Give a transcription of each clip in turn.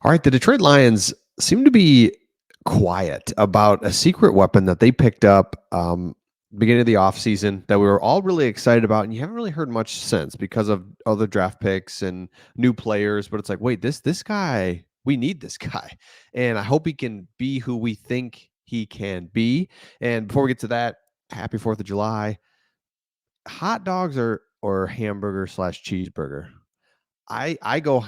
All right, the Detroit Lions seem to be quiet about a secret weapon that they picked up beginning of the offseason that we were all really excited about, and you haven't really heard much since because of other draft picks and new players. But it's like, wait, this guy, we need this guy, and I hope he can be who we think he can be. And before we get to that, happy 4th of July. Hot dogs or hamburger slash cheeseburger? I go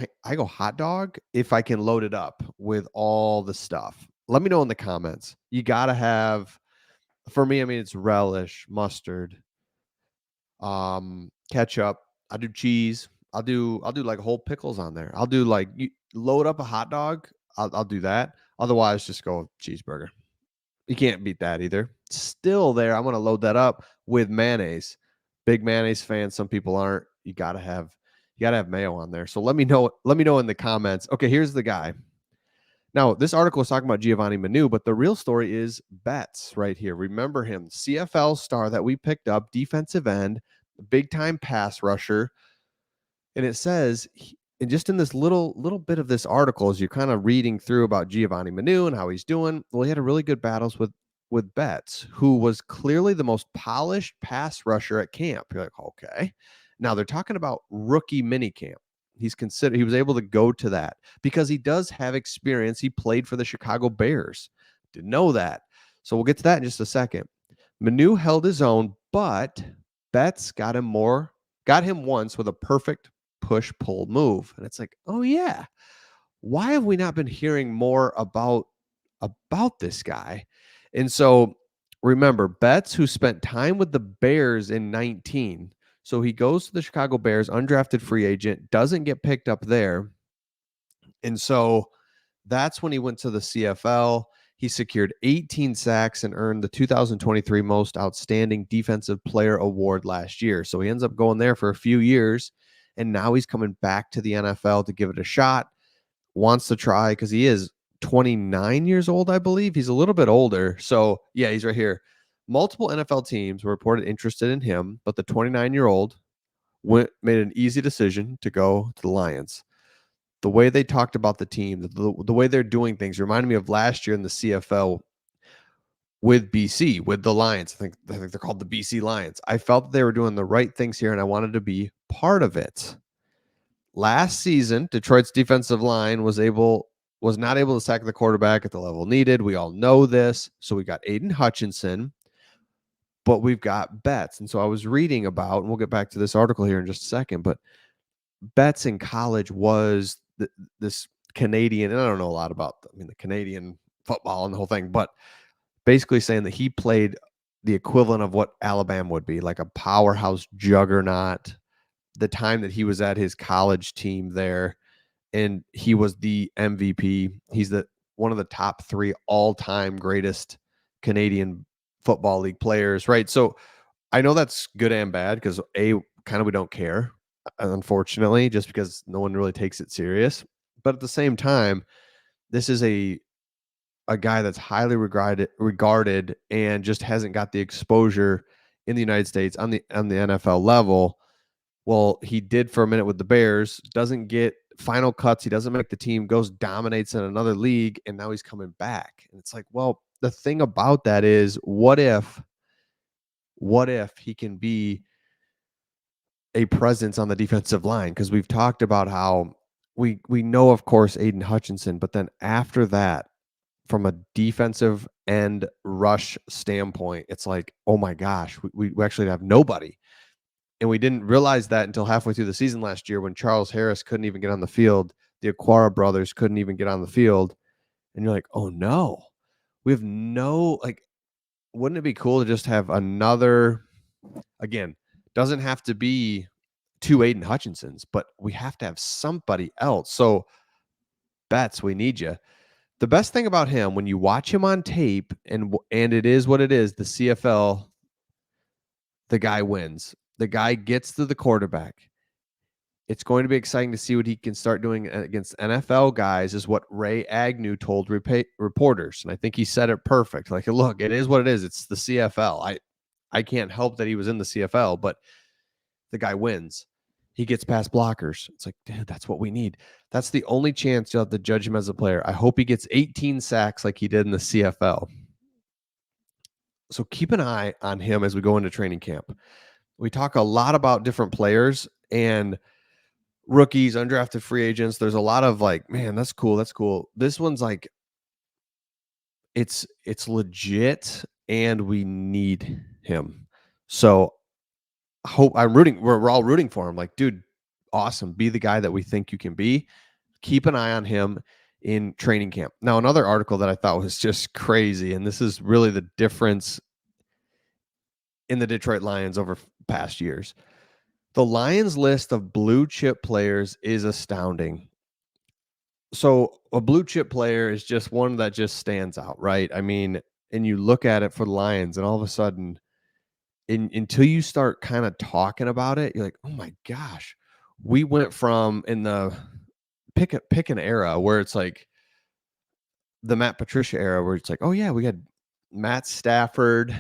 hot dog if I can load it up with all the stuff. Let me know in the comments. You gotta have, for me, I mean, it's relish, mustard, ketchup. I do cheese. I'll do like whole pickles on there. I'll do like you load up a hot dog. I'll do that. Otherwise, just go cheeseburger. You can't beat that either. Still there, I'm gonna load that up with mayonnaise. Big mayonnaise fan. Some people aren't. You gotta have mayo on there. So let me know. Let me know in the comments. Okay, here's the guy. Now, this article is talking about Giovanni Manu, but the real story is Betts right here. Remember him, CFL star that we picked up, defensive end, big time pass rusher. And it says, and just in this little bit of this article, as you're kind of reading through about Giovanni Manu and how he's doing, well, he had a really good battles with Betts, who was clearly the most polished pass rusher at camp. You're like, okay. Now they're talking about rookie mini camp. He was able to go to that because he does have experience. He played for the Chicago Bears. Didn't know that. So we'll get to that in just a second. Manu held his own, but Betts got him once with a perfect push-pull move. And it's like, oh yeah. Why have we not been hearing more about this guy? And so remember, Betts, who spent time with the Bears in 19. So he goes to the Chicago Bears, undrafted free agent, doesn't get picked up there. And so that's when he went to the CFL. He secured 18 sacks and earned the 2023 Most Outstanding Defensive Player Award last year. So he ends up going there for a few years. And now he's coming back to the NFL to give it a shot. Wants to try because he is 29 years old, I believe. He's a little bit older. So, yeah, he's right here. Multiple NFL teams were reported interested in him, but the 29-year-old made an easy decision to go to the Lions. The way they talked about the team, the way they're doing things reminded me of last year in the CFL with BC, with the Lions. I think they're called the BC Lions. I felt that they were doing the right things here, and I wanted to be part of it. Last season, Detroit's defensive line was not able to sack the quarterback at the level needed. We all know this. So we got Aiden Hutchinson, but we've got Betts. And so I was reading about, and we'll get back to this article here in just a second, but Betts in college was this Canadian, and I don't know a lot about, the Canadian football and the whole thing, but basically saying that he played the equivalent of what Alabama would be, like a powerhouse juggernaut. The time that he was at his college team there, and he was the MVP. He's one of the top 3 all-time greatest Canadian Football League players, right? So I know that's good and bad because we don't care, unfortunately, just because no one really takes it serious. But at the same time, this is a guy that's highly regarded and just hasn't got the exposure in the United States on the NFL level. Well, he did for a minute with the Bears, doesn't get final cuts. He doesn't make the team, goes dominates in another league, and now he's coming back. And it's like, well, the thing about that is, what if he can be a presence on the defensive line? Because we've talked about how we know, of course, Aiden Hutchinson, but then after that, from a defensive end rush standpoint, it's like, oh my gosh, we actually have nobody. And we didn't realize that until halfway through the season last year when Charles Harris couldn't even get on the field. The Aquara brothers couldn't even get on the field. And you're like, oh no, we have wouldn't it be cool to just have another, again, doesn't have to be 2 Aiden Hutchinsons, but we have to have somebody else. So Betts, we need you. The best thing about him, when you watch him on tape, and it is what it is, the CFL, the guy wins. The guy gets to the quarterback. It's going to be exciting to see what he can start doing against NFL guys, is what Ray Agnew told reporters. And I think he said it perfect. Like, look, it is what it is. It's the CFL. I can't help that he was in the CFL, but the guy wins. He gets past blockers. It's like, dude, that's what we need. That's the only chance you'll have to judge him as a player. I hope he gets 18 sacks like he did in the CFL. So keep an eye on him as we go into training camp. We talk a lot about different players and rookies, undrafted free agents. There's a lot of like, man, that's cool. That's cool. This one's like, it's legit and we need him. So hope I'm rooting. We're all rooting for him. Like, dude, awesome. Be the guy that we think you can be. Keep an eye on him in training camp. Now, another article that I thought was just crazy, and this is really the difference in the Detroit Lions over past years. The Lions list of blue chip players is astounding. So a blue chip player is just one that just stands out, right? I mean, and you look at it for the Lions, and all of a sudden, until you start kind of talking about it, you're like, oh my gosh, we went from in the pick an era where it's like the Matt Patricia era where it's like, oh yeah, we had Matt Stafford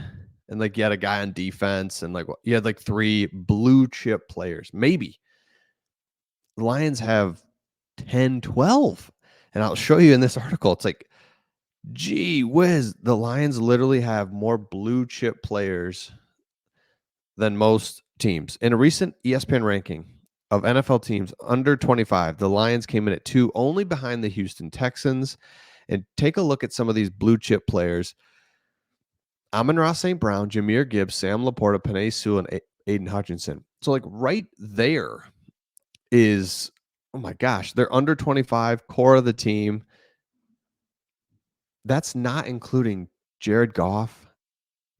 and like you had a guy on defense and like you had like 3 blue chip players. Maybe the Lions have 10, 12. And I'll show you in this article. It's like, gee whiz, the Lions literally have more blue chip players than most teams. In a recent ESPN ranking of NFL teams under 25, the Lions came in at 2, only behind the Houston Texans. And take a look at some of these blue chip players. Amon-Ra St. Brown, Jahmyr Gibbs, Sam Laporta, Penei Sewell, and Aiden Hutchinson. So like right there is, oh my gosh, they're under 25, core of the team. That's not including Jared Goff,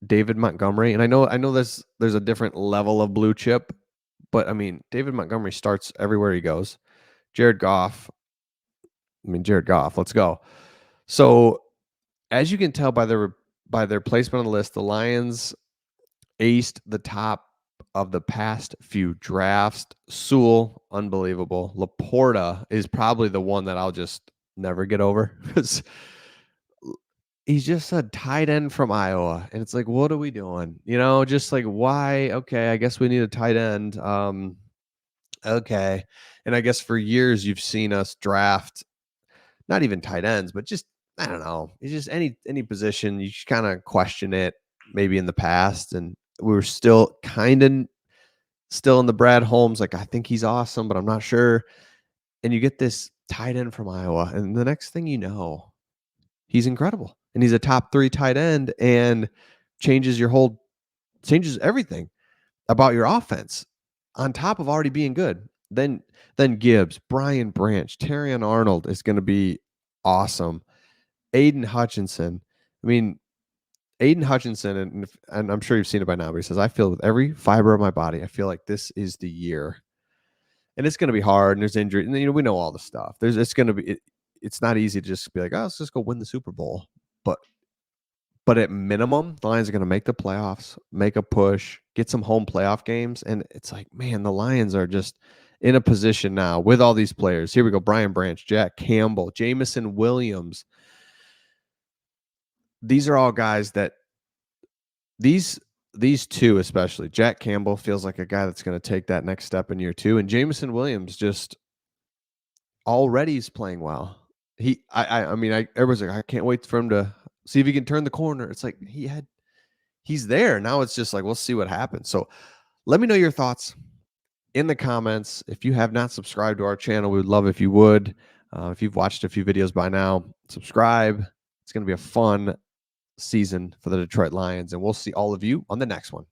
David Montgomery. And I know there's a different level of blue chip, but I mean, David Montgomery starts everywhere he goes. Jared Goff, let's go. So as you can tell by their placement on the list, the Lions aced the top of the past few drafts. Sewell, unbelievable. Laporta is probably the one that I'll just never get over because he's just a tight end from Iowa. And it's like, what are we doing? You know, just like, why? Okay, I guess we need a tight end. Okay. And I guess for years you've seen us draft not even tight ends, but just I don't know. It's just any position you just kind of question it maybe in the past, and we were still kind of still in the Brad Holmes. Like I think he's awesome, but I'm not sure. And you get this tight end from Iowa, and the next thing you know, he's incredible, and he's a top 3 tight end, and changes everything about your offense. On top of already being good, then Gibbs, Brian Branch, Terrion Arnold is going to be awesome. Aiden Hutchinson. I mean, Aiden Hutchinson, and I'm sure you've seen it by now, but he says, I feel with every fiber of my body, I feel like this is the year. And it's going to be hard, and there's injury. And, we know all the stuff. It's going to be, it's not easy to just be like, oh, let's just go win the Super Bowl. But at minimum, the Lions are going to make the playoffs, make a push, get some home playoff games. And it's like, man, the Lions are just in a position now with all these players. Here we go. Brian Branch, Jack Campbell, Jameson Williams. These are all guys that these 2, especially Jack Campbell feels like a guy that's going to take that next step in year 2. And Jameson Williams just already is playing well. Everyone's like, I can't wait for him to see if he can turn the corner. It's like he's there. Now it's just like, we'll see what happens. So let me know your thoughts in the comments. If you have not subscribed to our channel, we would love if you would. If you've watched a few videos by now, subscribe. It's going to be a fun season for the Detroit Lions, and we'll see all of you on the next one.